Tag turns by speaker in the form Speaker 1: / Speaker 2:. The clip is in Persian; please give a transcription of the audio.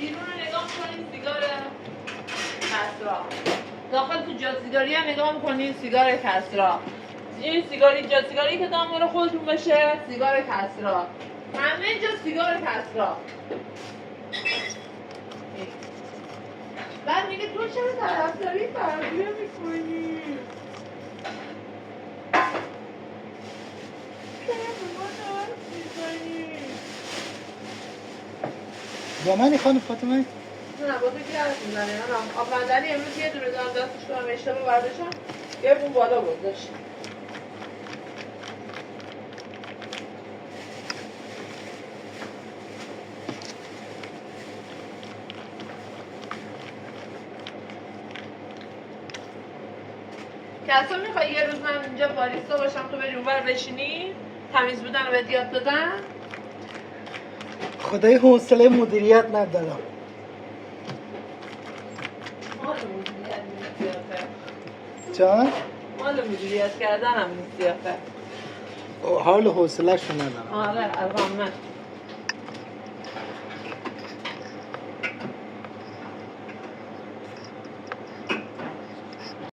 Speaker 1: بیرون رو نگاه میکنین سیگار کسرا، داخل تو جا سیگاری هم نگاه میکنین سیگار کسرا، این سیگاری جا سیگاری که دامون خودتون بشه سیگار کسرا، همه جا سیگار کسرا. بعد میگه تو چرا طرفداری فرضیه میکنی؟
Speaker 2: با منی خانم فاطمه؟
Speaker 1: نه با تو کی حرف میزنه؟ من آب معدنی امروز یه دونه دارم دستش کنم اشتباه برداشتم یه بون بالا گذاشت. کسا میخوای یه روز من اینجا باریستا باشم تو بری اونور بشینی؟ تمیز بودن رو بهت یاد دادن؟
Speaker 2: خدای حوصله مدیریت ندارم.
Speaker 1: مال مدیریت نیستی آخه.
Speaker 2: جان؟
Speaker 1: مال مدیریت کردن هم نیستی آخه.
Speaker 2: حال حوصله شو ندارم.
Speaker 1: آره الان